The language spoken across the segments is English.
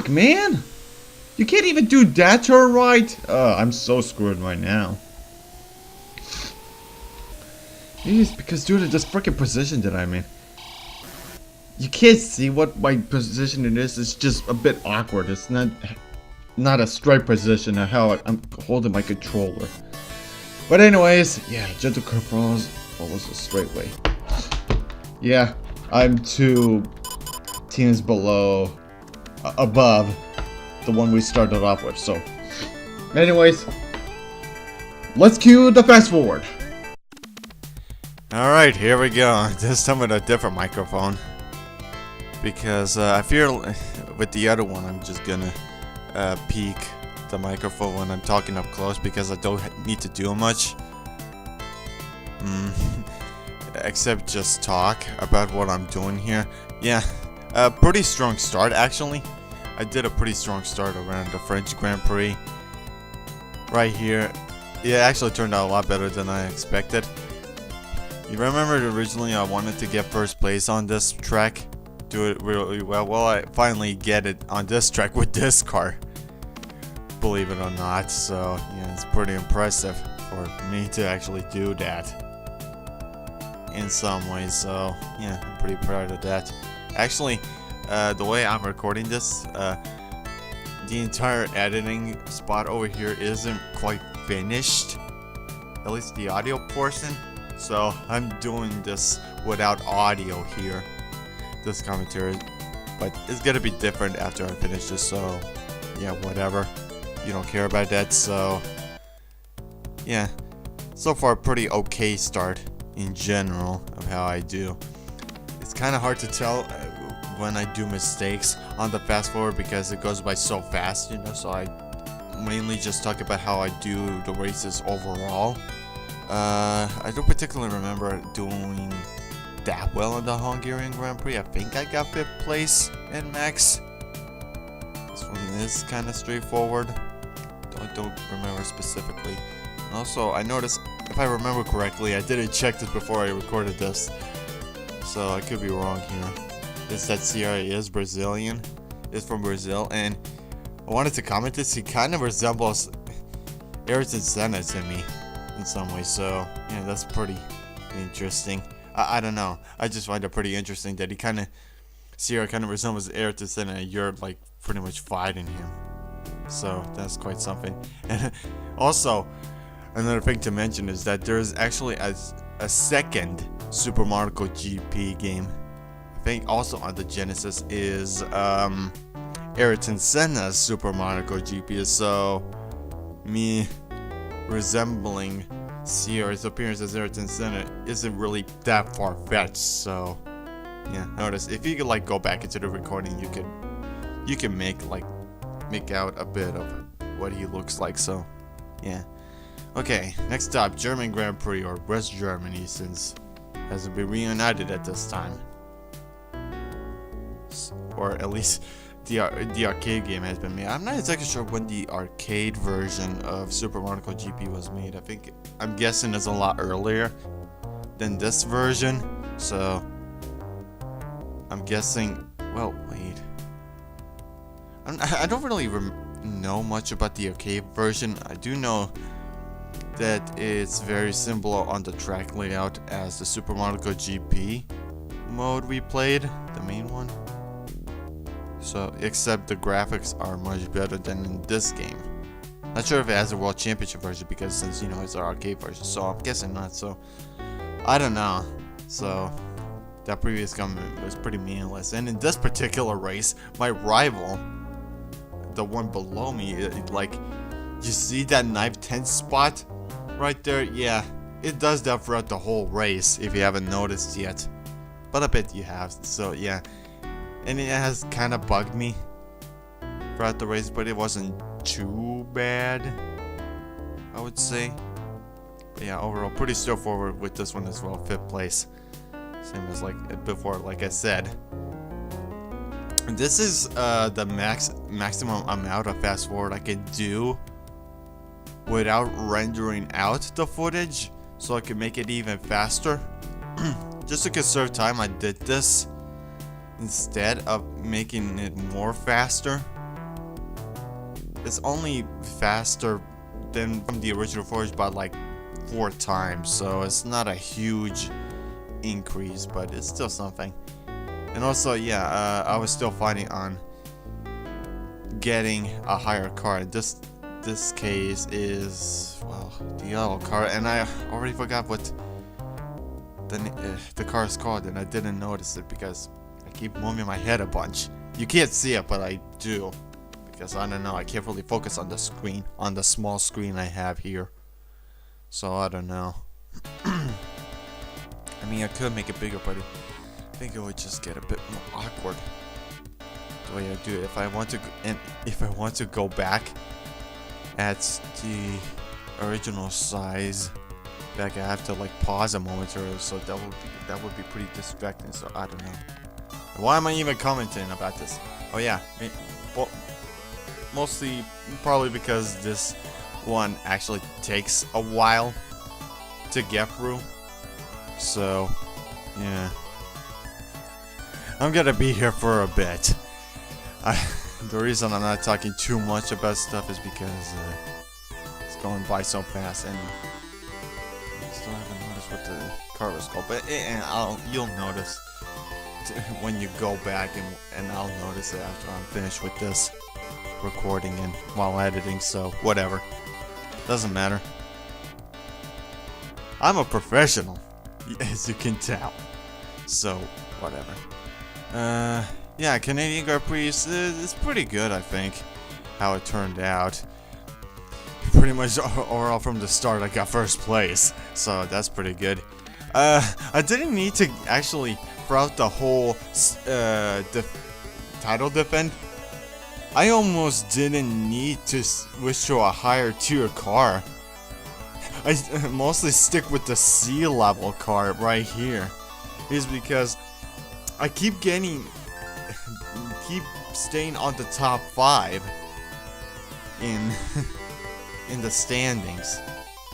Fuck, man! You can't even do that turn right? I'm so screwed right now. Maybe it's because due to this freaking position that I'm in. You can't see what my position it is. It's just a bit awkward. It's not a straight position of how I'm holding my controller. But anyways, yeah, gentle curve follows a straight way. Yeah, I'm 2 teams above the one we started off with. So, anyways, let's cue the fast forward. Alright, here we go. This time with a different microphone. Because I fear with the other one, I'm just gonna peek the microphone when I'm talking up close because I don't need to do much. Except just talk about what I'm doing here. Yeah, a pretty strong start actually. I did a pretty strong start around the French Grand Prix. Right here. Yeah, it actually turned out a lot better than I expected. You remember originally I wanted to get first place on this track? Do it really well. Well, I finally get it on this track with this car. Believe it or not. So, yeah, it's pretty impressive for me to actually do that. In some ways, so, yeah, I'm pretty proud of that. Actually, the way I'm recording this, the entire editing spot over here isn't quite finished. At least the audio portion. So, I'm doing this without audio here. This commentary, but it's gonna be different after I finish this, so yeah, whatever. You don't care about that, so yeah. So far, pretty okay start in general of how I do. It's kind of hard to tell when I do mistakes on the fast forward because it goes by so fast, you know, so I mainly just talk about how I do the races overall. I don't particularly remember doing that well in the Hungarian Grand Prix. I think I got 5th place in Max. This one is kind of straightforward. I don't remember specifically. And also, I noticed, if I remember correctly, I didn't check this before I recorded this, so I could be wrong here. Is that Sierra is Brazilian? Is from Brazil, and I wanted to comment this. He kind of resembles Ayrton Senna to me in some way, so yeah, that's pretty interesting. I don't know. I just find it pretty interesting that Sierra kind of resembles Ayrton Senna and you're like pretty much fighting him. So that's quite something. And also, another thing to mention is that there's actually a second Super Monaco GP game. I think also on the Genesis is Ayrton Senna's Super Monaco GP. So me resembling Sierra's appearance as Ayrton Senna isn't really that far-fetched, so yeah. Notice if you could like go back into the recording, you can make out a bit of what he looks like. So yeah. Okay, next up, German Grand Prix, or West Germany, since it hasn't been reunited at this time, or at least the arcade game has been made. I'm not exactly sure when the arcade version of Super Monaco GP was made. I'm guessing it's a lot earlier than this version. So I'm guessing. Well, wait. I don't really know much about the arcade version. I do know that it's very similar on the track layout as the Super Monaco GP mode we played, the main one. So, except the graphics are much better than in this game. Not sure if it has a World Championship version because since, you know, it's an arcade version, so I'm guessing not. So, I don't know. So, that previous comment was pretty meaningless. And in this particular race, my rival, the one below me, like, you see that knife 10 spot right there? Yeah, it does that throughout the whole race if you haven't noticed yet. But I bet you have, so yeah. And it has kind of bugged me throughout the race, but it wasn't too bad, I would say. But yeah, overall, pretty straightforward with this one as well. 5th place. Same as like before, like I said. This is the maximum amount of fast forward I can do without rendering out the footage, so I can make it even faster. Just to conserve time, I did this instead of making it more faster. it's only faster than from the original Forge by like 4 times, so it's not a huge increase, but it's still something. And also, yeah, I was still fighting on getting a higher card. This case is, well, the yellow card, and I already forgot what the car is called, and I didn't notice it because I keep moving my head a bunch. You can't see it, but I do, because I don't know, I can't really focus on the screen, on the small screen I have here. So I don't know. I mean, I could make it bigger, but I think it would just get a bit more awkward the way I do it. If I want to go back at the original size, I have to like pause a moment or so. That would be pretty distracting. So I don't know. Why am I even commenting about this? Oh yeah, well, mostly probably because this one actually takes a while to get through. So yeah, I'm gonna be here for a bit. The reason I'm not talking too much about stuff is because it's going by so fast, and I still haven't noticed what the car was called. But you'll notice when you go back, and I'll notice it after I'm finished with this recording and while editing. So whatever, doesn't matter. I'm a professional, as you can tell. So whatever. Yeah, Canadian Grand Prix is pretty good, I think, how it turned out. Pretty much all from the start, I got first place, so that's pretty good. I didn't need to actually, throughout the whole title defend, I almost didn't need to switch to a higher tier car. I mostly stick with the C level car right here, is because I keep staying on the top 5 in the standings.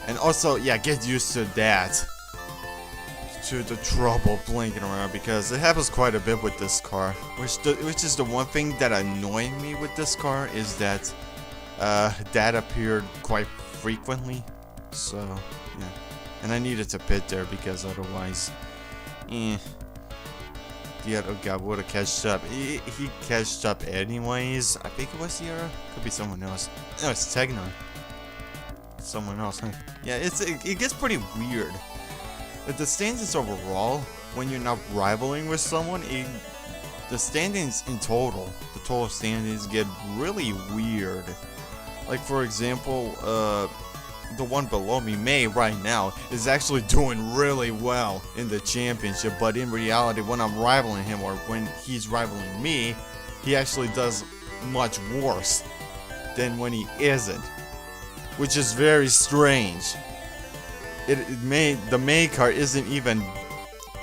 And also, yeah, get used to that, to the trouble blinking around, because it happens quite a bit with this car, which is the one thing that annoyed me with this car, is that that appeared quite frequently. So yeah, and I needed to pit there because otherwise the other guy would have catched up. He catched up anyways. I think it was Sierra. Could be someone else. No, it's Tegnar. Someone else. Yeah, it gets pretty weird. But the standings overall, when you're not rivaling with someone, the standings in total, the total standings get really weird. Like for example, the one below me, May, right now, is actually doing really well in the championship, but in reality, when I'm rivaling him or when he's rivaling me, he actually does much worse than when he isn't, which is very strange. The May car isn't even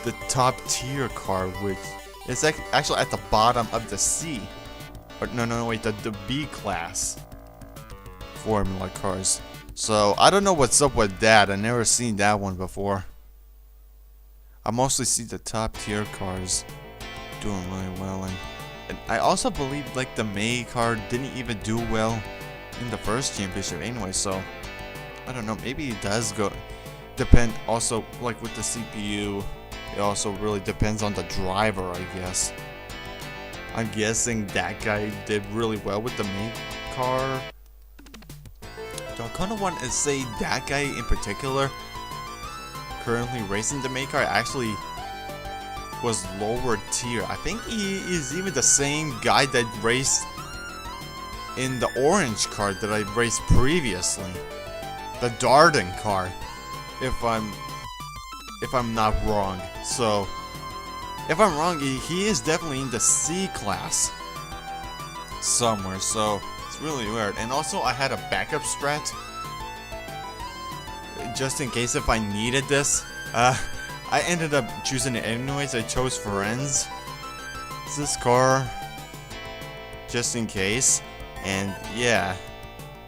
the top tier car, which is actually at the bottom of the C, or no, wait, the B class Formula cars. So, I don't know what's up with that. I never seen that one before. I mostly see the top tier cars doing really well. And I also believe like the May car didn't even do well in the first championship anyway. So, I don't know. Maybe it does depend also like with the CPU. It also really depends on the driver, I guess. I'm guessing that guy did really well with the May car. Do I kind of want to say that guy in particular, currently racing the May car, actually was lower tier. I think he is even the same guy that raced in the orange car that I raced previously, the Darden car, if I'm not wrong. So if I'm wrong, he is definitely in the C class somewhere. So it's really weird. And also I had a backup strat just in case if I needed this. I ended up choosing it anyways. I chose Friends, this car, just in case. And yeah,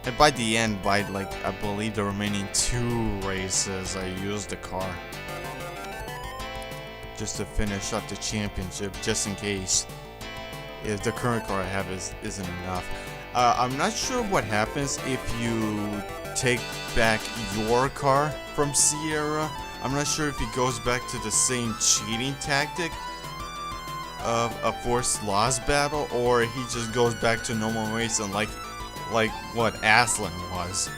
and by the end, by like I believe the remaining 2 races, I used the car just to finish up the championship, just in case if the current car I have isn't enough. I'm not sure what happens if you take back your car from Sierra. I'm not sure if he goes back to the same cheating tactic of a forced loss battle, or he just goes back to normal racing like what Aslan was,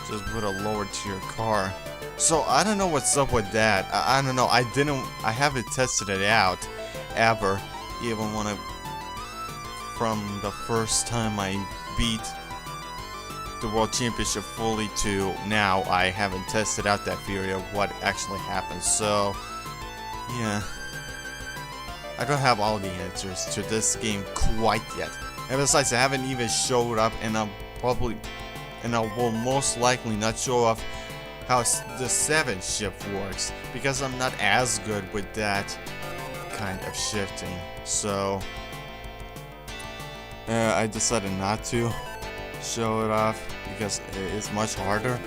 just with a lower tier car. So I don't know what's up with that. I don't know. I haven't tested it out ever, even when from the first time I beat the World Championship fully to now, I haven't tested out that theory of what actually happens. So yeah, I don't have all the answers to this game quite yet. And besides, I haven't even showed up, and I will most likely not show off how the 7 shift works, because I'm not as good with that kind of shifting. So I decided not to show it off because it's much harder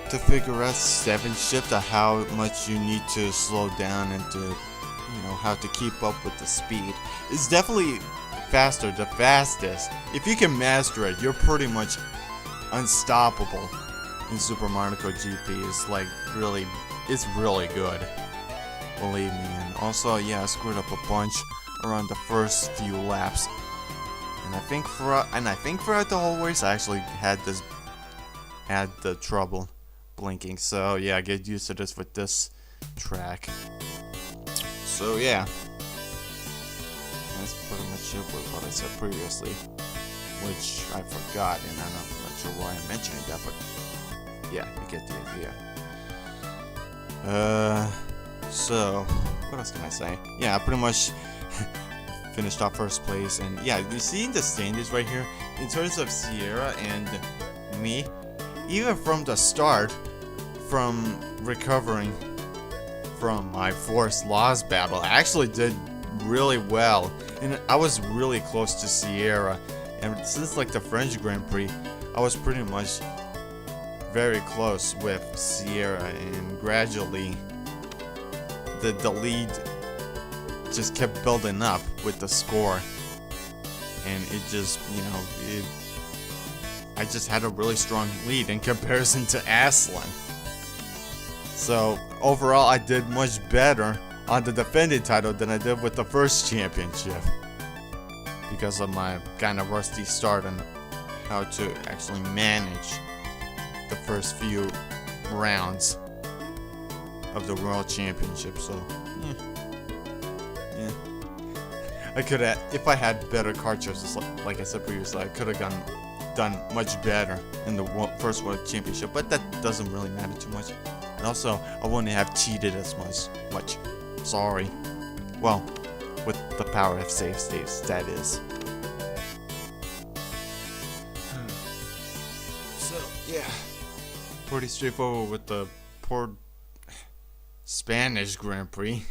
to figure out 7 shift, how much you need to slow down and to, how to keep up with the speed. It's definitely faster, the fastest. If you can master it, you're pretty much unstoppable in Super Monaco GP. It's like it's really good, believe me. And also, yeah, I screwed up a bunch around the first few laps, and I think throughout the whole race I actually had the trouble blinking. So yeah, get used to this with this track. So yeah, that's pretty much it with what I said previously, which I forgot, and I'm not sure why I'm mentioning that, but yeah, you get the idea. So what else can I say? Yeah, I pretty much finished off first place, and yeah, you see the standings right here in terms of Sierra and me. Even from the start, from recovering from my forced loss battle, I actually did really well, and I was really close to Sierra. And since like the French Grand Prix, I was pretty much very close with Sierra, and gradually the lead just kept building up with the score, and it just, I just had a really strong lead in comparison to Aslan. So overall, I did much better on the defending title than I did with the first championship, because of my kind of rusty start and how to actually manage the first few rounds of the World Championship. So yeah. I could have, if I had better card choices, like I said previously, I could have done much better in the first World Championship, but that doesn't really matter too much. And also, I wouldn't have cheated as much. Sorry. Well, with the power of save states, that is. So yeah, pretty straightforward with the poor Spanish Grand Prix.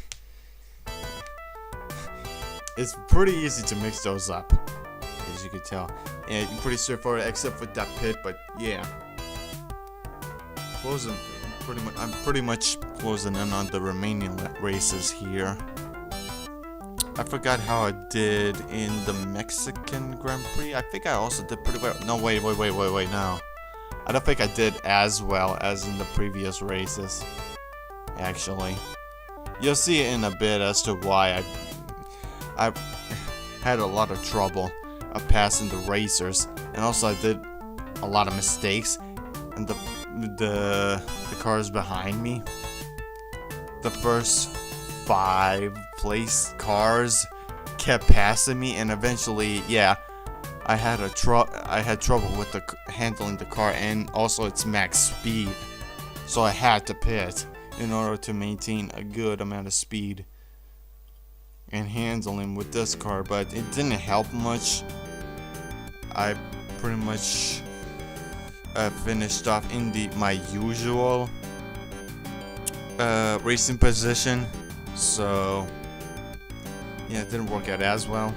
It's pretty easy to mix those up, as you can tell. And pretty straightforward except for that pit, but yeah. I'm pretty much closing in on the remaining races here. I forgot how I did in the Mexican Grand Prix. I think I also did pretty well. No, wait, no. I don't think I did as well as in the previous races, actually. You'll see it in a bit as to why I had a lot of trouble of passing the racers, and also I did a lot of mistakes, and the cars behind me, the first 5 place cars kept passing me, and eventually, yeah, I had trouble with handling the car and also its max speed, so I had to pit in order to maintain a good amount of speed and handling with this car, but it didn't help much. I pretty much finished off in my usual racing position, so yeah, it didn't work out as well.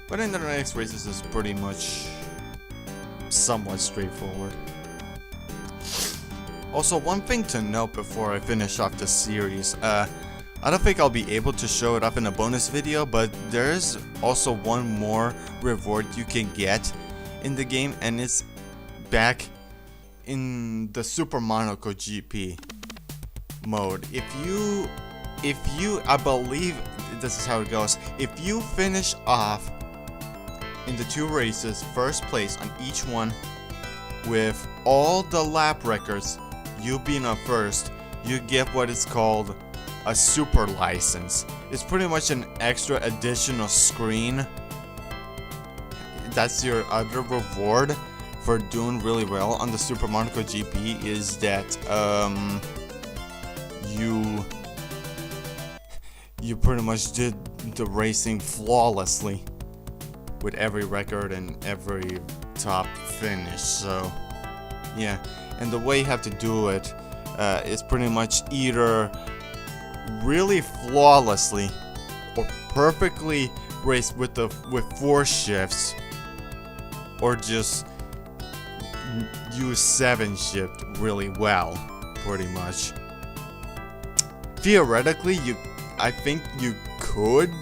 But in the next races, it's pretty much somewhat straightforward. Also, one thing to note before I finish off the series, I don't think I'll be able to show it up in a bonus video, but there's also one more reward you can get in the game, and it's back in the Super Monaco GP mode. If you, I believe this is how it goes. If you finish off in the 2 races, first place on each one, with all the lap records, you being up first, you get what is called a super license. It's pretty much an extra additional screen. That's your other reward for doing really well on the Super Monaco GP, is that you pretty much did the racing flawlessly with every record and every top finish. So yeah, and the way you have to do it is pretty much either really flawlessly or perfectly race with 4 shifts, or just use 7 shift really well, pretty much. Theoretically, I think you could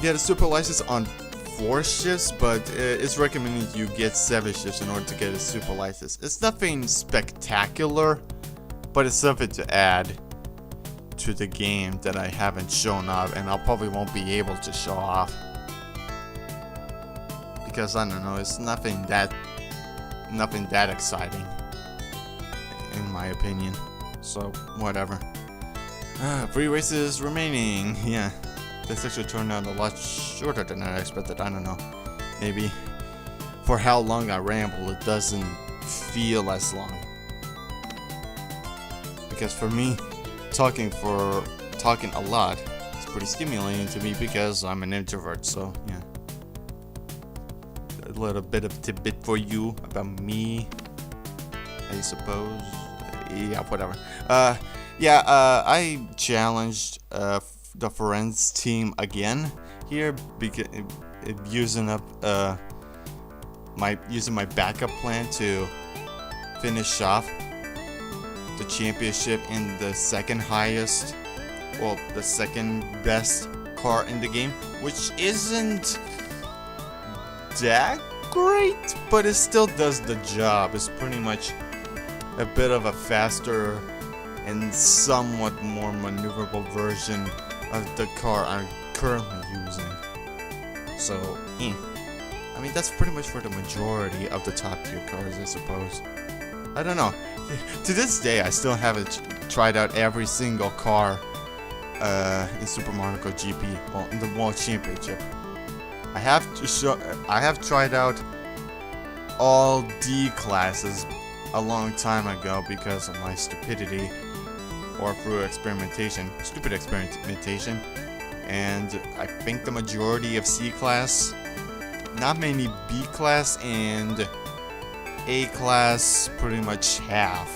get a super license on 4 shifts, but it's recommended you get 7 shifts in order to get a super license. It's nothing spectacular, but it's something to add to the game that I haven't shown off, and I probably won't be able to show off because I don't know, it's nothing that exciting in my opinion. So whatever. 3 races remaining. Yeah, this actually turned out a lot shorter than I expected. I don't know, maybe for how long I ramble, it doesn't feel as long, because for me, talking a lot is pretty stimulating to me because I'm an introvert. So yeah, a little bit of tidbit for you about me, I suppose. Yeah, whatever. I challenged the Forenz team again here, because using my backup plan to finish off the championship in the second highest, well, the second best car in the game, which isn't that great, but it still does the job. It's pretty much a bit of a faster and somewhat more maneuverable version of the car I'm currently using. So, I mean, that's pretty much for the majority of the top tier cars, I suppose. I don't know. To this day, I still haven't tried out every single car in Super Monaco GP, well, in the World Championship. I have tried out all D classes a long time ago because of my stupidity, or through stupid experimentation, and I think the majority of C class, not many B class, and A class pretty much half.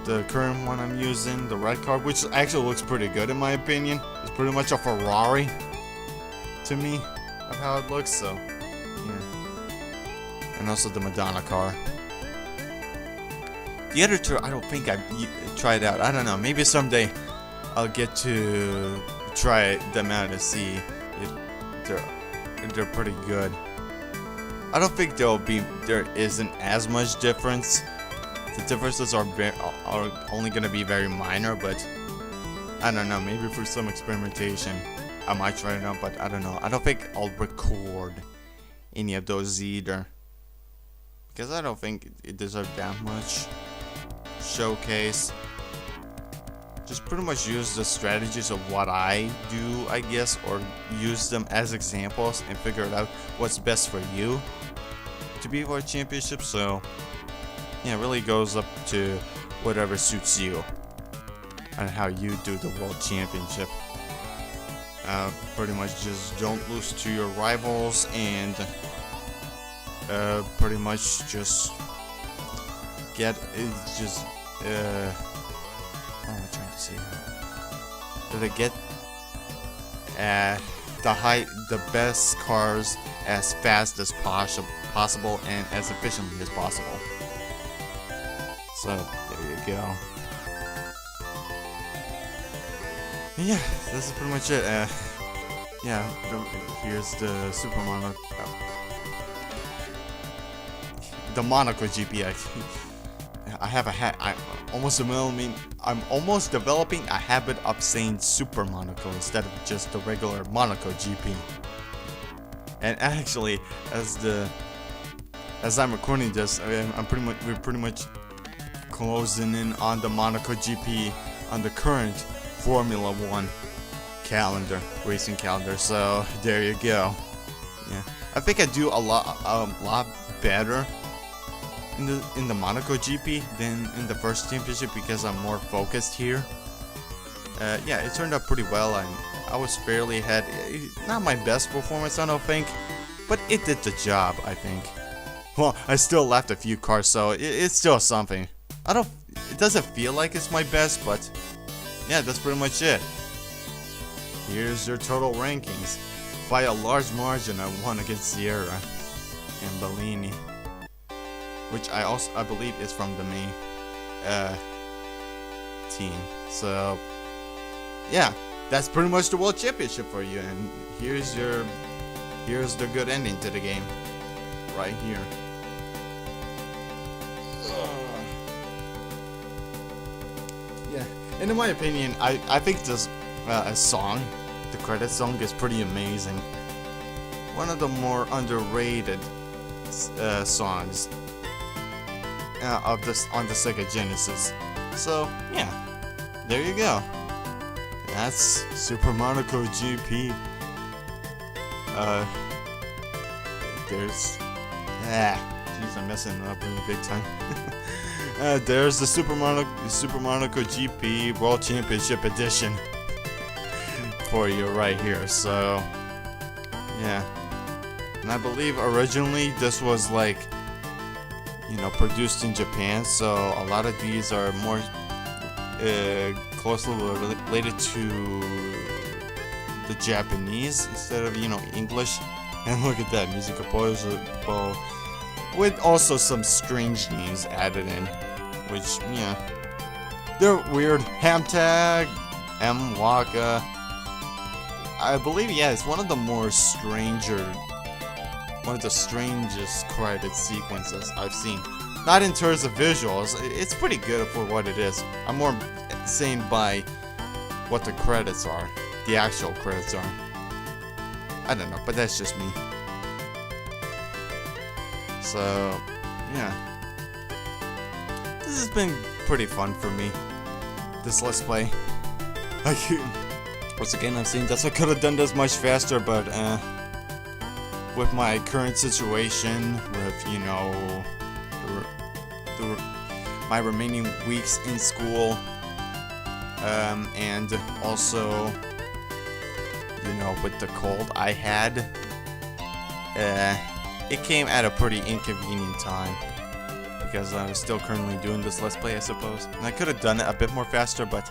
The current one I'm using, the red car, which actually looks pretty good in my opinion, is pretty much a Ferrari to me of how it looks. So yeah, and also the Madonna car. The other two, I don't think I've tried out. I don't know, maybe someday I'll get to try them out to see if they're pretty good. I don't think there isn't as much difference. The differences are only gonna be very minor, but I don't know, maybe for some experimentation I might try it out, but I don't know. I don't think I'll record any of those either, because I don't think it deserves that much showcase. Just pretty much use the strategies of what I do, I guess, or use them as examples and figure out what's best for you to be for a championship. So yeah, it really goes up to whatever suits you and how you do the World Championship. Pretty much just don't lose to your rivals, and pretty much just get what am I trying to say here? To get the best cars as fast as possible and as efficiently as possible. So there you go. Yeah, this is pretty much it. Yeah, here's the Super Monaco. The Monaco GP. I have a hat. I'm almost developing a habit of saying Super Monaco instead of just the regular Monaco GP. And actually, as I'm recording this, we're pretty much closing in on the Monaco GP on the current Formula 1 calendar, racing calendar. So there you go. Yeah, I think I do a lot better in the Monaco GP than in the first championship because I'm more focused here. Yeah, it turned out pretty well. I was fairly ahead. Not my best performance, I don't think, but it did the job, I think. Well, I still left a few cars, so it's still something. It doesn't feel like it's my best, but yeah, that's pretty much it. Here's your total rankings. By a large margin, I won against Sierra and Bellini, which I believe is from the main team. So yeah, that's pretty much the World Championship for you, and here's the good ending to the game right here. Yeah, and in my opinion, I think this song, the credit song, is pretty amazing. One of the more underrated songs on the Sega Genesis. So yeah, there you go. That's Super Monaco GP. Jeez, I'm messing up in the big time. There's the Super Monaco GP World Championship Edition for you right here. So yeah, and I believe originally this was like, produced in Japan, so a lot of these are more closely related to the Japanese instead of English. And look at that, music composer with also some strange names added in, which they're weird. Hamtag, M Waka. I believe it's one of the strangest credit sequences I've seen. Not in terms of visuals, it's pretty good for what it is. I'm more saying by what the credits are, the actual credits are. I don't know, but that's just me. So, yeah. This has been pretty fun for me, this Let's Play. Once again, I'm saying that I could have done this much faster, but with my current situation, with my remaining weeks in school, and also with the cold I had, it came at a pretty inconvenient time because I was still currently doing this Let's Play, I suppose, and I could have done it a bit more faster, but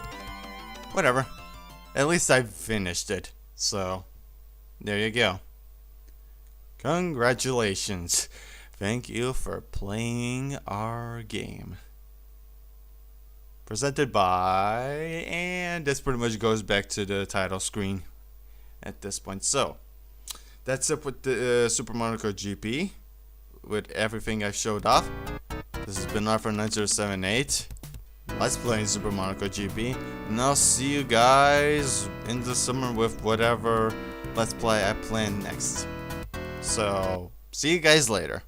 whatever. At least I finished it, so there you go. Congratulations. Thank you for playing our game. Presented by, and this pretty much goes back to the title screen at this point. So that's it with the Super Monaco GP, with everything I've showed off. This has been Arthur9078. Let's play Super Monaco GP, and I'll see you guys in the summer with whatever Let's Play I plan next. So, see you guys later.